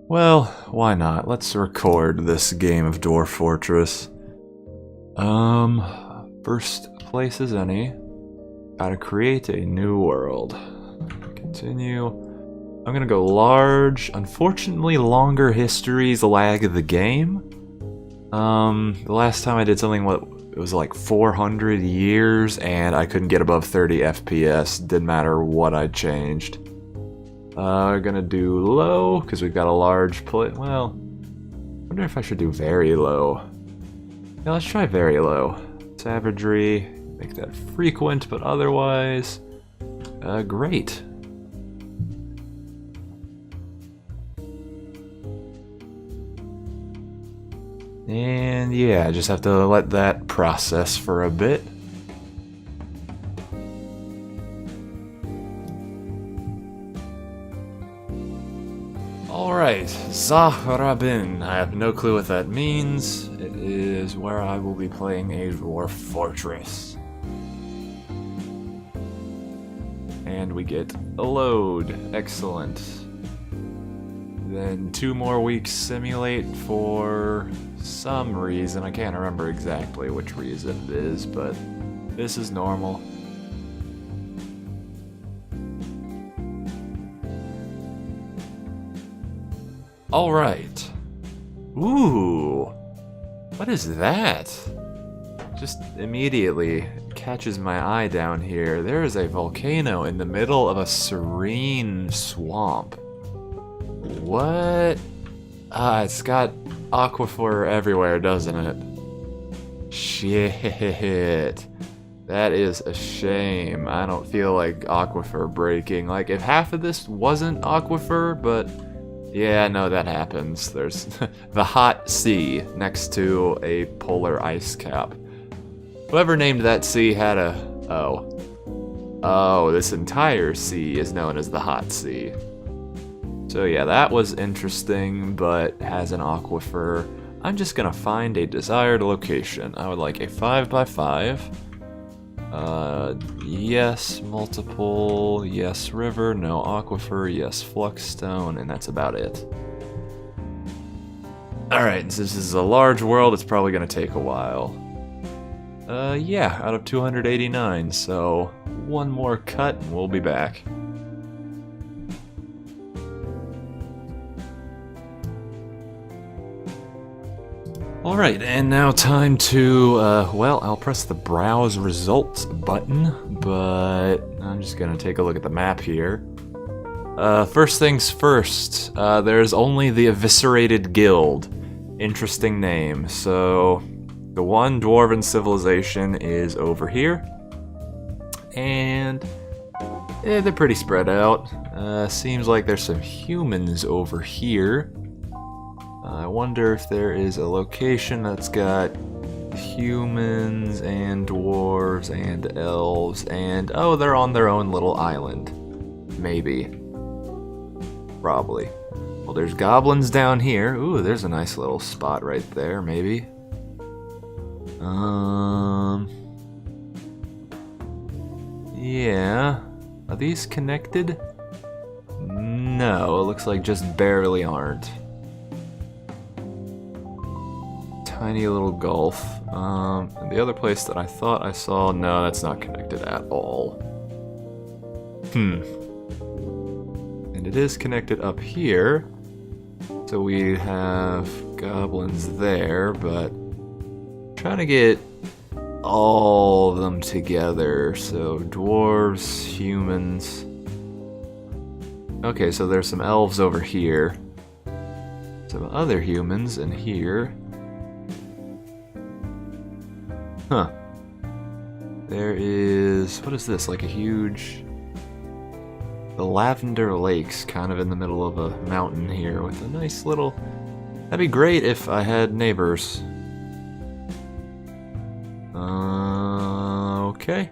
Well, why not? Let's record this game of Dwarf Fortress. First place as any. Gotta create a new world. Continue. I'm gonna go large. Unfortunately, longer histories lag the game. The last time I did something, it was like 400 years, and I couldn't get above 30 FPS. Didn't matter what I changed. Gonna do low, because we've got a large play. Well, I wonder if I should do very low. Yeah, let's try very low. Savagery, make that frequent, but otherwise, great. And yeah, just have to let that process for a bit. Alright, Zahrabin. I have no clue what that means. It is where I will be playing a dwarf fortress. And we get a load. Excellent. Then 2 more weeks simulate for some reason. I can't remember exactly which reason it is, but this is normal. Alright. Ooh. What is that? Just immediately catches my eye down here. There is a volcano in the middle of a serene swamp. What? It's got aquifer everywhere, doesn't it? Shit. That is a shame. I don't feel like aquifer breaking. Like, if half of this wasn't aquifer, but yeah, no, that happens. There's the hot sea next to a polar ice cap. Whoever named that sea had a... Oh, this entire sea is known as the hot sea. So yeah, that was interesting, but has an aquifer. I'm just gonna find a desired location. I would like a 5x5. Yes, multiple, yes, river, no aquifer, yes, fluxstone, and that's about it. Alright, since this is a large world, it's probably gonna take a while. Yeah, out of 289, so one more cut and we'll be back. Alright, and now time to, well, I'll press the Browse Results button, but I'm just gonna take a look at the map here. First things first, there's only the Eviscerated Guild. Interesting name. So, the one Dwarven civilization is over here, and they're pretty spread out. Seems like there's some humans over here. I wonder if there is a location that's got humans and dwarves and elves and... oh, they're on their own little island. Maybe. Probably. Well, there's goblins down here. Ooh, there's a nice little spot right there, maybe. Yeah. Are these connected? No, it looks like just barely aren't. Tiny little gulf. And the other place that I thought I saw, no, that's not connected at all. And it is connected up here. So we have goblins there, but trying to get all of them together. So dwarves, humans. Okay, so there's some elves over here. Some other humans in here. Huh. There is... what is this? Like a huge... the Lavender Lake's kind of in the middle of a mountain here with a nice little... that'd be great if I had neighbors. Okay.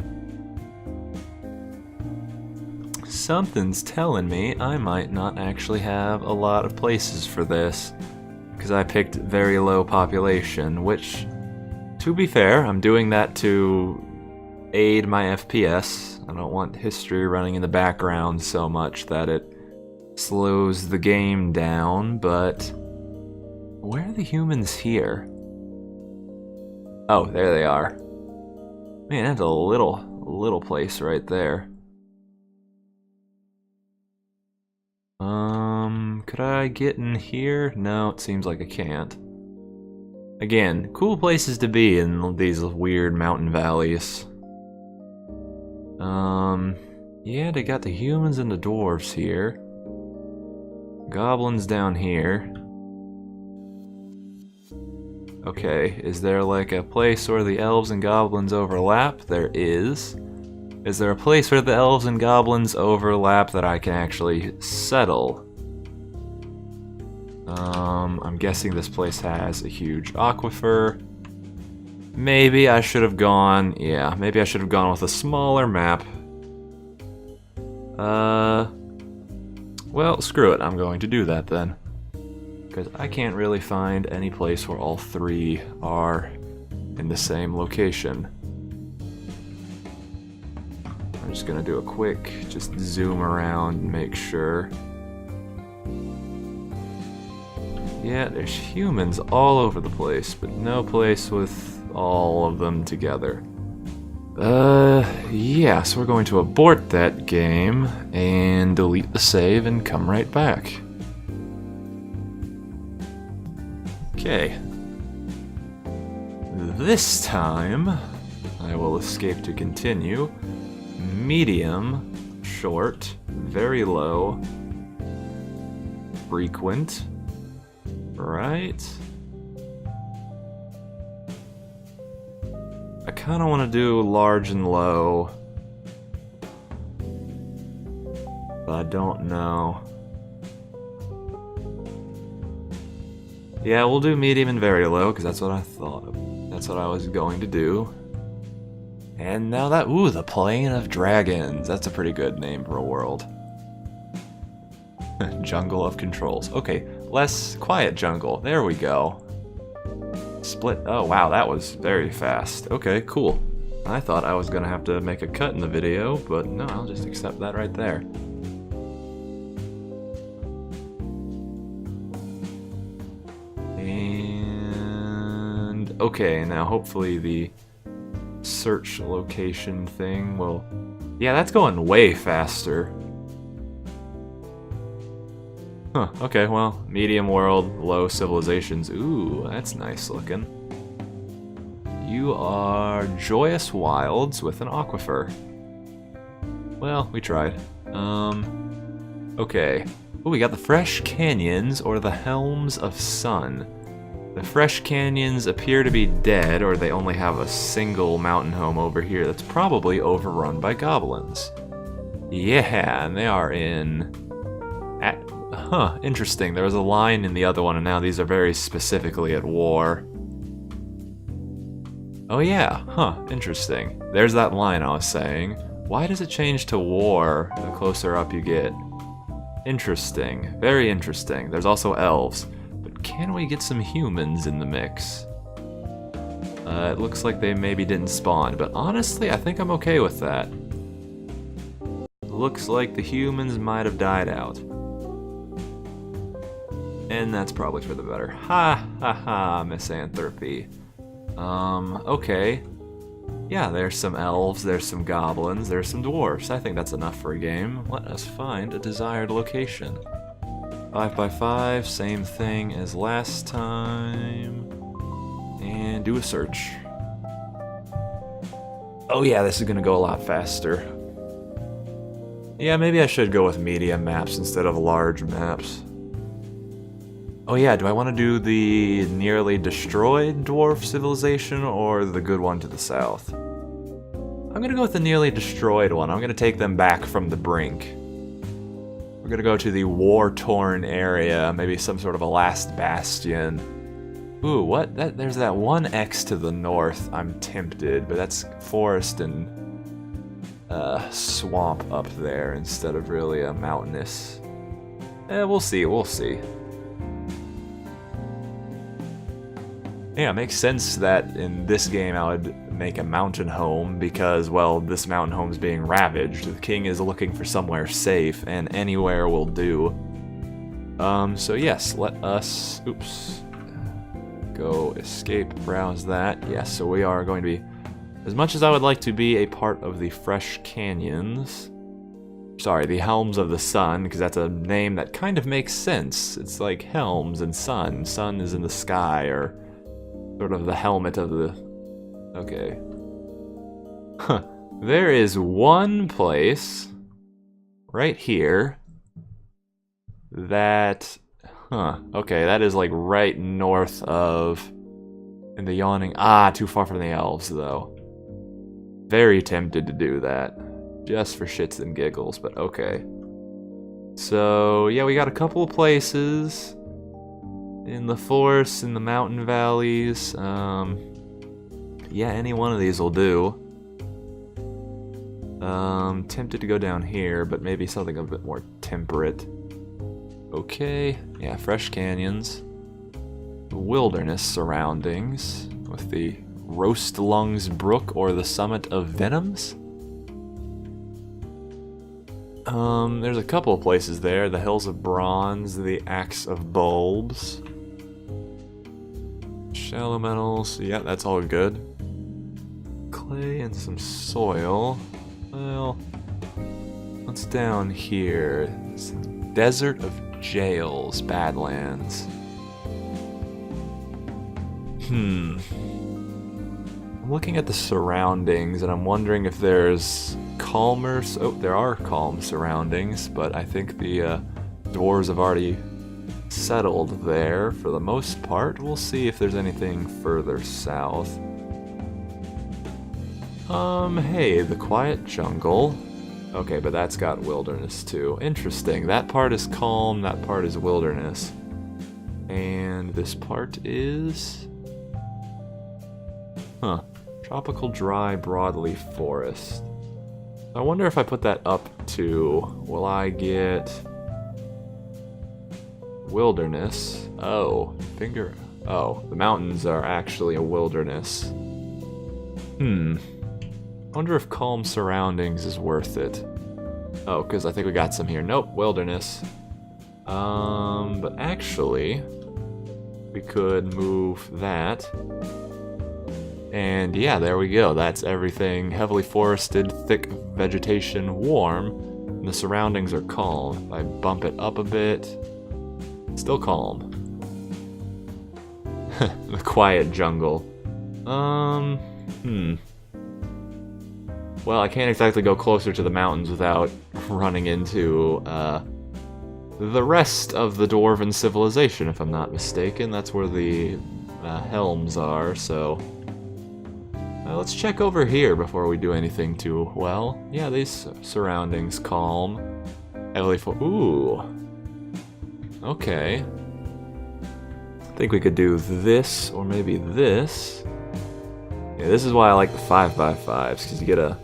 Something's telling me I might not actually have a lot of places for this, because I picked very low population, which... to be fair, I'm doing that to aid my FPS. I don't want history running in the background so much that it slows the game down, but where are the humans here? Oh, there they are. Man, that's a little place right there. Could I get in here? No, it seems like I can't. Again, cool places to be in these weird mountain valleys. Yeah, they got the humans and the dwarves here. Goblins down here. Okay, is there like a place where the elves and goblins overlap? There is. Is there a place where the elves and goblins overlap that I can actually settle? I'm guessing this place has a huge aquifer. Maybe I should have gone, yeah, maybe I should have gone with a smaller map. Well, screw it, I'm going to do that then. Because I can't really find any place where all three are in the same location. I'm just gonna do a quick, just zoom around and make sure. Yeah, there's humans all over the place, but no place with all of them together. Yeah, so we're going to abort that game and delete the save and come right back. Okay. This time, I will escape to continue. Medium, short, very low, frequent, right? I kind of want to do large and low, but I don't know. Yeah, we'll do medium and very low, because that's what I thought. That's what I was going to do. And now that, ooh, the Plain of Dragons. That's a pretty good name for a world. Jungle of Controls. Okay, less quiet jungle. There we go. Split. Oh, wow, that was very fast. Okay, cool. I thought I was gonna have to make a cut in the video, but no, I'll just accept that right there. And okay, now hopefully the search location thing will... Yeah, that's going way faster. Huh, okay, well, medium world, low civilizations. Ooh, that's nice looking. You are Joyous Wilds with an aquifer. Well, we tried. Okay. Ooh, we got the Fresh Canyons or the Helms of Sun. The Fresh Canyons appear to be dead, or they only have a single mountain home over here that's probably overrun by goblins. Yeah, and they are in... Huh, interesting. There was a line in the other one, and now these are very specifically at war. Oh yeah, huh, interesting. There's that line I was saying. Why does it change to war the closer up you get? Interesting, very interesting. There's also elves. But can we get some humans in the mix? It looks like they maybe didn't spawn, but honestly, I think I'm okay with that. Looks like the humans might have died out. And that's probably for the better. Ha ha ha, misanthropy. Okay. Yeah, there's some elves, there's some goblins, there's some dwarfs. I think that's enough for a game. Let us find a desired location. 5x5, same thing as last time. And do a search. Oh yeah, this is gonna go a lot faster. Yeah, maybe I should go with medium maps instead of large maps. Oh yeah, do I want to do the nearly destroyed dwarf civilization or the good one to the south? I'm gonna go with the nearly destroyed one. I'm gonna take them back from the brink. We're gonna go to the war-torn area, maybe some sort of a last bastion. Ooh, what? There's that one X to the north. I'm tempted, but that's forest and swamp up there instead of really a mountainous. We'll see, we'll see. Yeah, it makes sense that in this game I would make a mountain home because, well, this mountain home's being ravaged. The king is looking for somewhere safe, and anywhere will do. So yes, let us, oops, go escape, browse that. Yes, so we are going to be, as much as I would like to be a part of the Fresh Canyons, sorry, the Helms of the Sun, because that's a name that kind of makes sense. It's like Helms and Sun. Sun is in the sky, or sort of the helmet of the, okay. Huh. There is one place right here that, okay, that is like right north of, in the Yawning, too far from the elves though. Very tempted to do that, just for shits and giggles, but okay. So, yeah, we got a couple of places in the forests, in the mountain valleys. Yeah, any one of these will do. Tempted to go down here, but maybe something a bit more temperate. Okay, yeah, Fresh Canyons. Wilderness surroundings with the Roast Lungs Brook or the Summit of Venoms. There's a couple of places there. The Hills of Bronze, the Axe of Bulbs. Shallow metals, yeah, that's all good. Clay and some soil. Well, what's down here? It's the Desert of Jails, Badlands. I'm looking at the surroundings and I'm wondering if there's calmer, oh, there are calm surroundings, but I think the dwarves have already settled there for the most part. We'll see if there's anything further south. Hey, the Quiet Jungle. Okay, but that's got wilderness too. Interesting. That part is calm, that part is wilderness. And this part is... Tropical dry broadleaf forest. I wonder if I put that up to... Will I get... Wilderness? Oh, oh, the mountains are actually a wilderness. Wonder if calm surroundings is worth it. Oh, because I think we got some here. Nope, wilderness. But actually, we could move that. And yeah, there we go. That's everything. Heavily forested, thick vegetation, warm. And the surroundings are calm. If I bump it up a bit, still calm. The Quiet Jungle. Well, I can't exactly go closer to the mountains without running into, the rest of the Dwarven civilization, if I'm not mistaken. That's where the Helms are, so... let's check over here before we do anything too well. Yeah, these surroundings calm. Heavily ooh. Okay. I think we could do this, or maybe this. Yeah, this is why I like the 5x5s, because you get a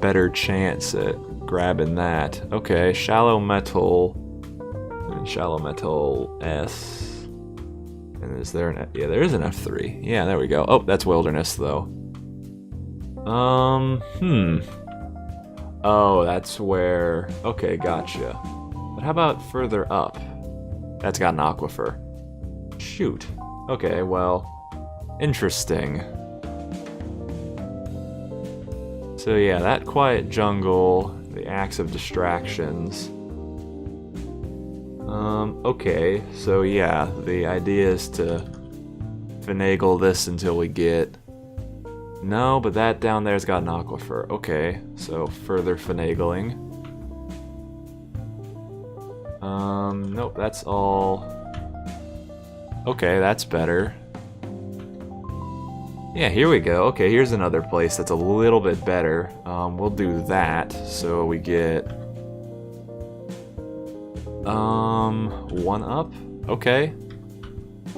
better chance at grabbing that. Okay, shallow metal, and shallow metal S. And is there an yeah, there is an F3. Yeah, there we go. Oh, that's wilderness though. Oh, that's where... Okay, gotcha. But how about further up? That's got an aquifer. Shoot. Okay, well... Interesting. So yeah, that Quiet Jungle, the Axe of Distractions. Okay, so yeah, the idea is to finagle this until we get... No, but that down there's got an aquifer. Okay, so further finagling. Nope, that's all... Okay, that's better. Yeah, here we go. Okay, here's another place that's a little bit better. We'll do that, so we get... one up? Okay.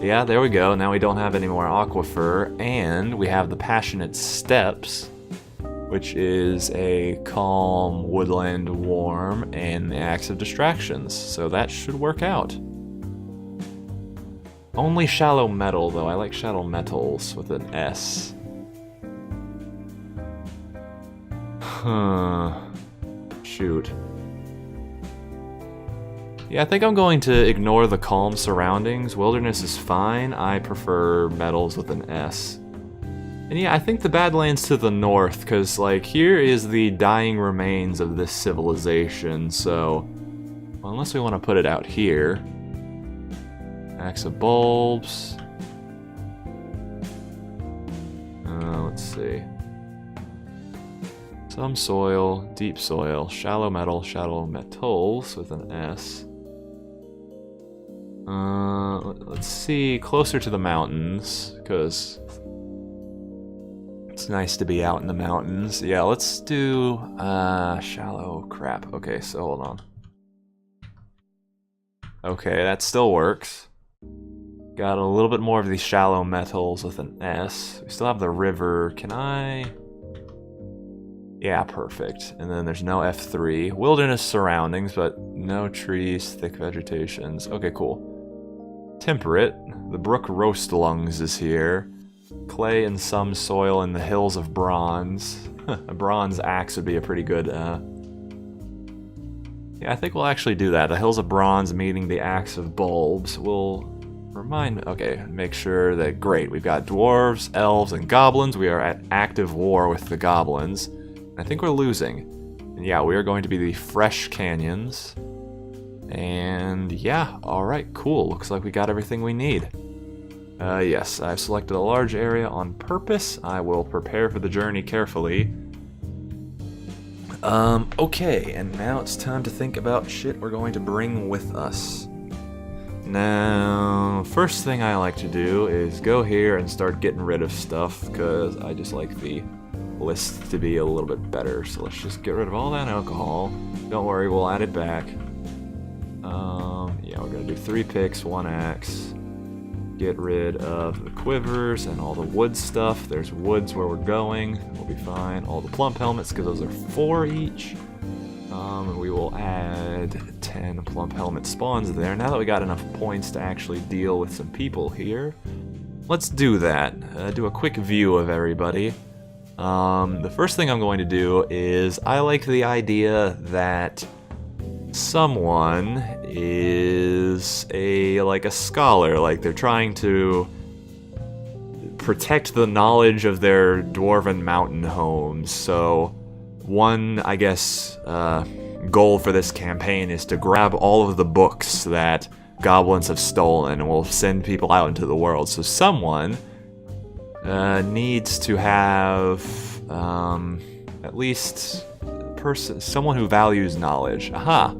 Yeah, there we go. Now we don't have any more aquifer, and we have the Passionate Steppes, which is a calm, woodland, warm, and the Axe of Distractions. So that should work out. Only shallow metal, though. I like shallow metals with an S. Shoot. Yeah, I think I'm going to ignore the calm surroundings. Wilderness is fine. I prefer metals with an S. And yeah, I think the Badlands to the north, because, like, here is the dying remains of this civilization, so... Well, unless we want to put it out here. Axe of bulbs. Let's see. Some soil, deep soil, shallow metals with an S. Let's see, closer to the mountains, because it's nice to be out in the mountains. Yeah, let's do, shallow crap. Okay, so hold on. Okay, that still works. Got a little bit more of these shallow metals with an S. We still have the river. Can I... Yeah, perfect. And then there's no F3. Wilderness surroundings, but no trees, thick vegetations. Okay, cool. Temperate. The brook roast lungs is here. Clay and some soil in the hills of bronze. A bronze axe would be a pretty good... Yeah, I think we'll actually do that. The hills of bronze meeting the axe of bulbs. We'll... Remind me, okay, make sure that, great, we've got dwarves, elves, and goblins. We are at active war with the goblins. I think we're losing. And yeah, we are going to be the fresh canyons. And yeah, alright, cool. Looks like we got everything we need. Yes, I've selected a large area on purpose. I will prepare for the journey carefully. Okay, and now it's time to think about shit we're going to bring with us. Now, first thing I like to do is go here and start getting rid of stuff, because I just like the list to be a little bit better. So let's just get rid of all that alcohol. Don't worry, we'll add it back. Yeah, we're gonna do 3 picks, 1 axe. Get rid of the quivers and all the wood stuff. There's woods where we're going. We'll be fine. All the plump helmets, because those are 4 each. And we will add 10 plump helmet spawns there. Now that we got enough points to actually deal with some people here, let's do that. Do a quick view of everybody. The first thing I'm going to do is, I like the idea that someone is like a scholar, like they're trying to protect the knowledge of their dwarven mountain homes. So one, I guess, goal for this campaign is to grab all of the books that goblins have stolen, and we'll send people out into the world. So someone needs to have at least someone who values knowledge. Aha!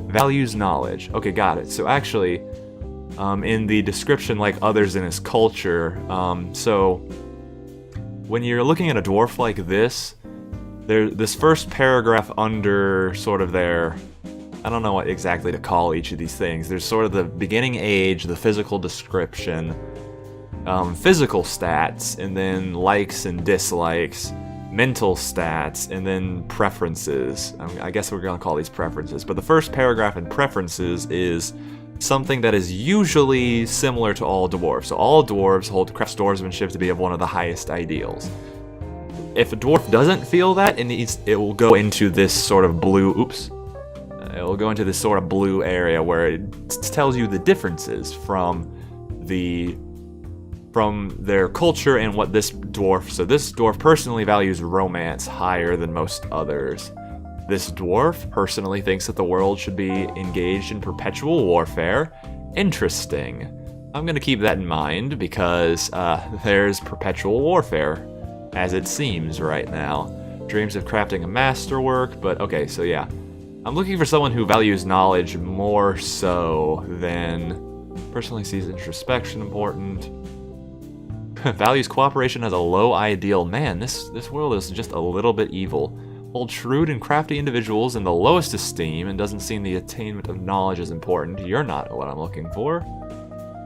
Values knowledge. Okay, got it. So actually, in the description, like others in his culture, so when you're looking at a dwarf like this, this first paragraph under sort of their, I don't know what exactly to call each of these things. There's sort of the beginning age, the physical description, physical stats, and then likes and dislikes, mental stats, and then preferences. I guess we're going to call these preferences. But the first paragraph in preferences is something that is usually similar to all dwarves. So all dwarves hold craft swordsmanship to be of one of the highest ideals. If a dwarf doesn't feel that, it will go into this sort of blue, it will go into this sort of blue area where it tells you the differences from their culture and what this dwarf... So this dwarf personally values romance higher than most others. This dwarf personally thinks that the world should be engaged in perpetual warfare. Interesting. I'm going to keep that in mind because there's perpetual warfare, as it seems right now. Dreams of crafting a masterwork, but okay, so yeah. I'm looking for someone who values knowledge more so than... Personally sees introspection important. Values cooperation as a low ideal. Man, this world is just a little bit evil. Holds shrewd and crafty individuals in the lowest esteem and doesn't seem the attainment of knowledge as important. You're not what I'm looking for.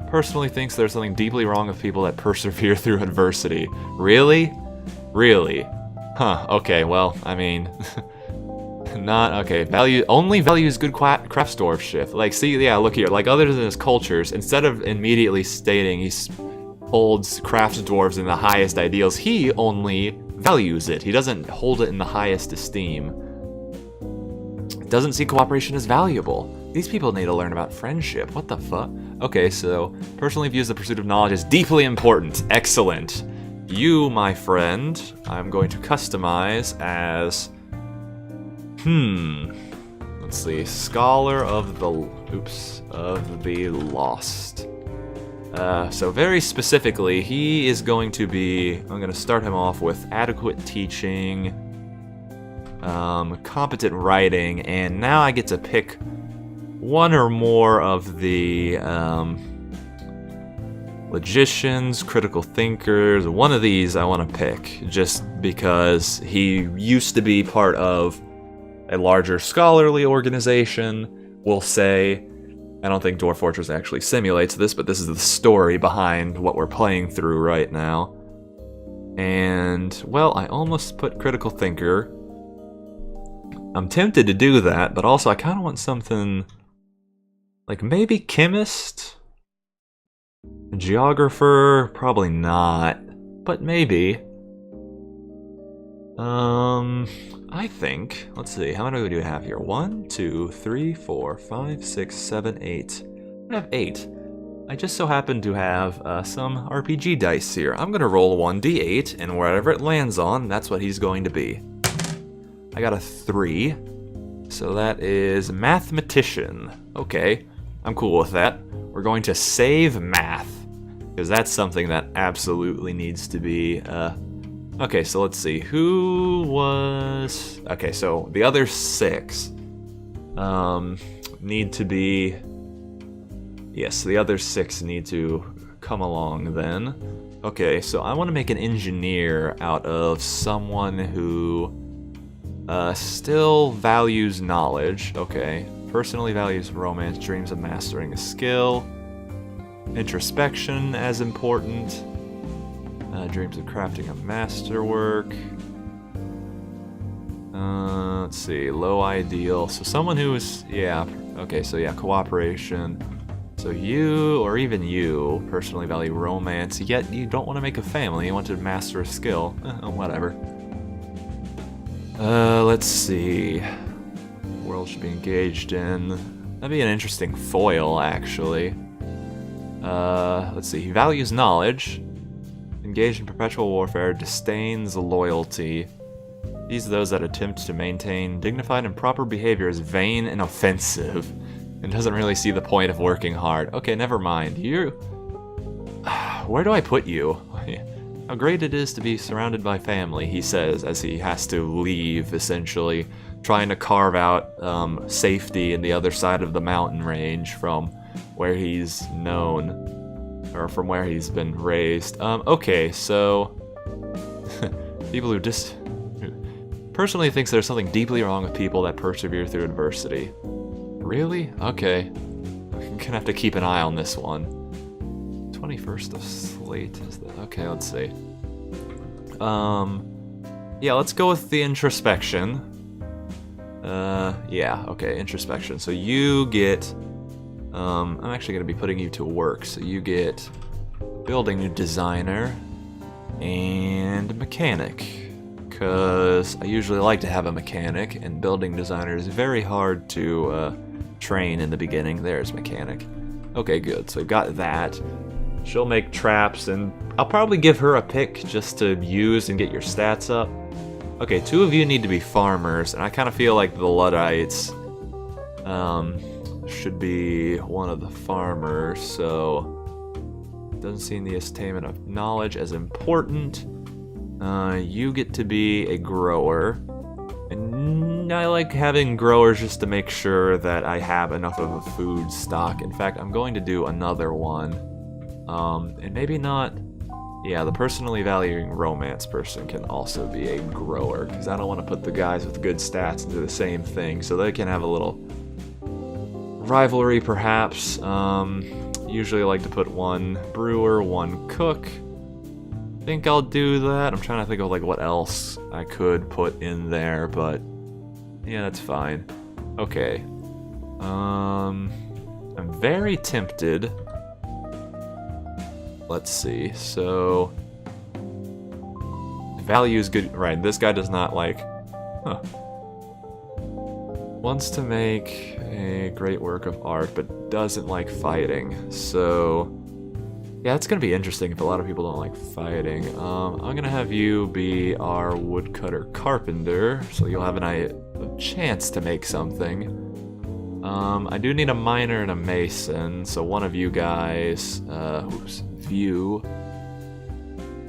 Personally thinks there's something deeply wrong with people that persevere through adversity. Really? Really? Huh, okay, well, I mean... Not, okay, only values good craftsdwarfship. Like, see, yeah, look here, like others in his cultures, instead of immediately stating he holds craftsdwarves in the highest ideals, he only values it. He doesn't hold it in the highest esteem. Doesn't see cooperation as valuable. These people need to learn about friendship. What the fuck? Okay, so personally views the pursuit of knowledge as deeply important. Excellent. You, my friend, I'm going to customize as... Let's see. Scholar of the... of the Lost. So very specifically, he is going to be... I'm going to start him off with adequate teaching, competent writing, and now I get to pick one or more of the logicians, critical thinkers. One of these I want to pick, just because he used to be part of a larger scholarly organization, we'll say. I don't think Dwarf Fortress actually simulates this, but this is the story behind what we're playing through right now. And, well, I almost put critical thinker. I'm tempted to do that, but also I kind of want something... like maybe chemist? Geographer? Probably not. But maybe. I think, let's see, how many do we have here? 1, 2, 3, 4, 5, 6, 7, 8. I have 8. I just so happen to have some RPG dice here. I'm gonna roll 1d8, and wherever it lands on, that's what he's going to be. I got a 3, so that is mathematician. Okay, I'm cool with that. We're going to save math, because that's something that absolutely needs to be, okay, so let's see, who was... okay, so the other 6, need to be... yes, the other 6 need to come along then. Okay, so I want to make an engineer out of someone who, still values knowledge. Okay, personally values romance, dreams of mastering a skill, introspection as important, dreams of crafting a masterwork. Let's see, low ideal. So someone who is, yeah, okay, so yeah, cooperation. So you, or even you, personally value romance, yet you don't want to make a family, you want to master a skill. Whatever. Let's see. World should be engaged in. That'd be an interesting foil, actually. Let's see, he values knowledge. Engaged in perpetual warfare, disdains loyalty. These are those that attempt to maintain dignified and proper behavior as vain and offensive, and doesn't really see the point of working hard. Okay, never mind. You... where do I put you? How great it is to be surrounded by family, he says, as he has to leave, essentially, trying to carve out safety in the other side of the mountain range from where he's known. Or from where he's been raised. Okay, so... people who personally thinks there's something deeply wrong with people that persevere through adversity. Really? Okay. I'm gonna have to keep an eye on this one. 21st of Slate is that? Okay, let's see. Yeah, let's go with the introspection. Yeah, okay, introspection. So you get... I'm actually going to be putting you to work, so you get building designer and mechanic, because I usually like to have a mechanic, and building designer is very hard to train in the beginning. There's mechanic. Okay, good, so we've got that. She'll make traps, and I'll probably give her a pick just to use and get your stats up. Okay, 2 of you need to be farmers, and I kind of feel like the Luddites, should be one of the farmers, so doesn't seem the attainment of knowledge as important. You get to be a grower, and I like having growers just to make sure that I have enough of a food stock. In fact, I'm going to do another one, and maybe not. Yeah, the personally valuing romance person can also be a grower, because I don't want to put the guys with good stats into the same thing, so they can have a little rivalry, perhaps. Usually I like to put 1 brewer, 1 cook. I think I'll do that. I'm trying to think of like what else I could put in there, but yeah, that's fine. Okay. I'm very tempted. Let's see. So value is good, right? This guy does not like. Huh. wants to make a great work of art, but doesn't like fighting. So, yeah, it's gonna be interesting if a lot of people don't like fighting. I'm gonna have you be our woodcutter carpenter, so you'll have a chance to make something. I do need a miner and a mason, so one of you guys, view.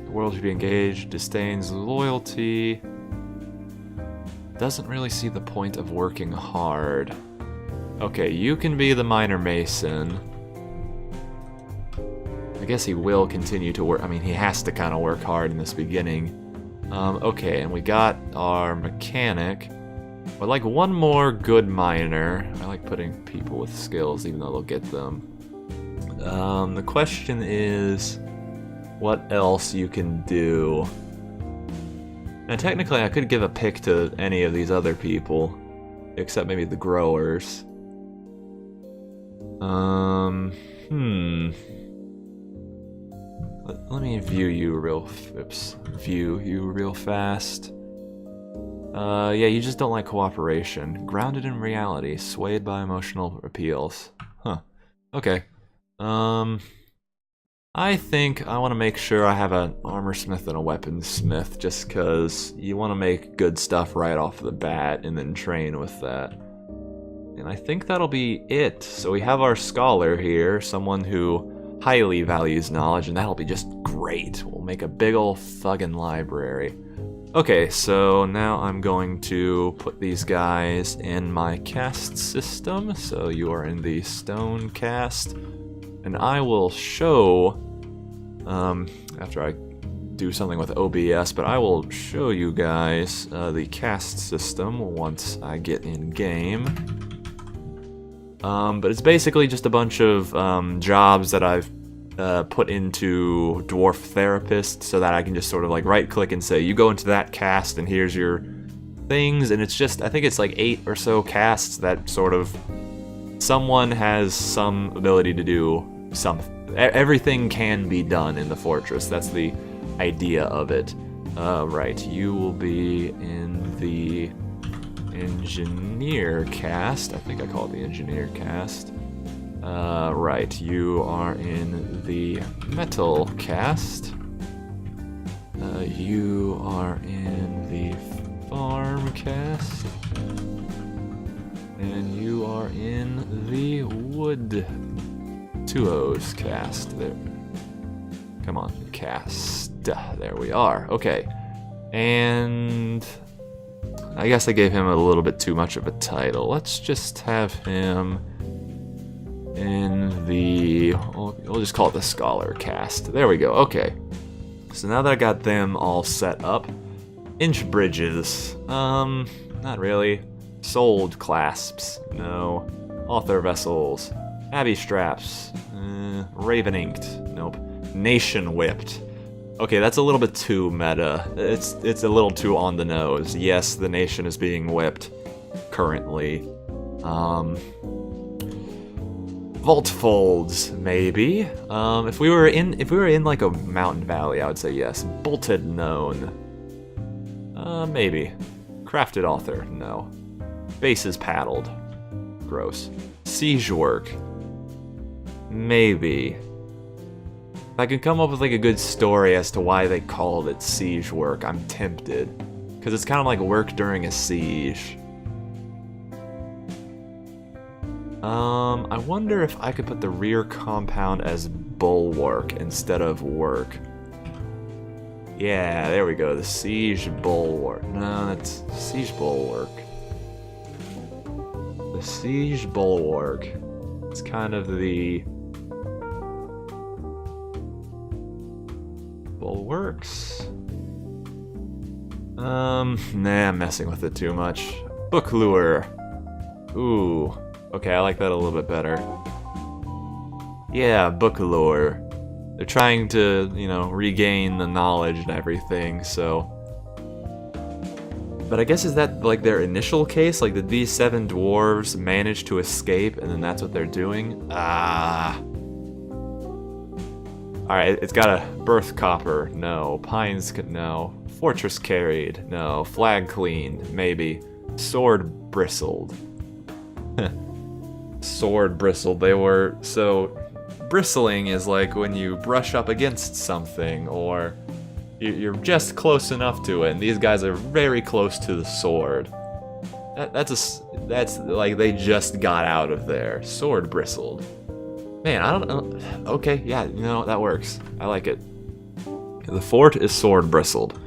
The world should be engaged, disdains loyalty. Doesn't really see the point of working hard. Okay, you can be the miner mason. I guess he will continue to work. I mean, he has to kind of work hard in this beginning. Okay, and we got our mechanic. I'd like one more good miner. I like putting people with skills, even though they'll get them. The question is, what else you can do? And technically, I could give a pick to any of these other people, except maybe the growers. Let me view you real fast. Yeah, you just don't like cooperation. Grounded in reality, swayed by emotional appeals. Huh. Okay. I think I want to make sure I have an armorsmith and a weaponsmith, just because you want to make good stuff right off the bat and then train with that. And I think that'll be it. So we have our scholar here, someone who highly values knowledge, and that'll be just great. We'll make a big ol' fucking library. Okay, so now I'm going to put these guys in my caste system. So you are in the stone caste. And I will show, after I do something with OBS, but I will show you guys the caste system once I get in game. But it's basically just a bunch of jobs that I've put into Dwarf Therapist so that I can just sort of like right click and say, you go into that caste and here's your things. And it's just, I think it's like 8 or so castes that sort of, someone has some ability to do something. Everything can be done in the fortress. That's the idea of it. Right, you will be in the engineer caste. I think I call it the engineer caste. Right, you are in the metal caste. You are in the farm caste. And you are in the wood 2O's cast. There. Come on, cast. There we are. Okay. And I guess I gave him a little bit too much of a title. Let's just have him in the... We'll just call it the scholar cast. There we go. Okay. So now that I got them all set up, inch bridges. Not really. Sold clasps. No. Author vessels. Abbey straps. Raven inked. Nope. Nation whipped. Okay, that's a little bit too meta. It's a little too on the nose. Yes, the nation is being whipped currently. Vault folds, maybe. If we were in like a mountain valley, I would say yes. Bolted known. Maybe. Crafted author, no. Bases paddled. Gross. Siege work. Maybe. If I could come up with like a good story as to why they called it siege work, I'm tempted. Because it's kind of like work during a siege. I wonder if I could put the rear compound as bulwark instead of work. Yeah, there we go. The siege bulwark. No, that's siege bulwark. The siege bulwark. It's kind of the bulwarks. Nah, I'm messing with it too much. Book lure. Ooh. Okay, I like that a little bit better. Yeah, book lure. They're trying to, you know, regain the knowledge and everything, so... But I guess is that, like, their initial case? Like, did these 7 dwarves manage to escape, and then that's what they're doing? Ah... Alright, it's got a birth copper, no. Pines, no. Fortress carried, no. Flag cleaned, maybe. Sword bristled. Sword bristled. They were so. Bristling is like when you brush up against something, or you're just close enough to it. And these guys are very close to the sword. That's like they just got out of there. Sword bristled. Man, I don't know. Okay, yeah, you know that works. I like it. The fort is sword bristled.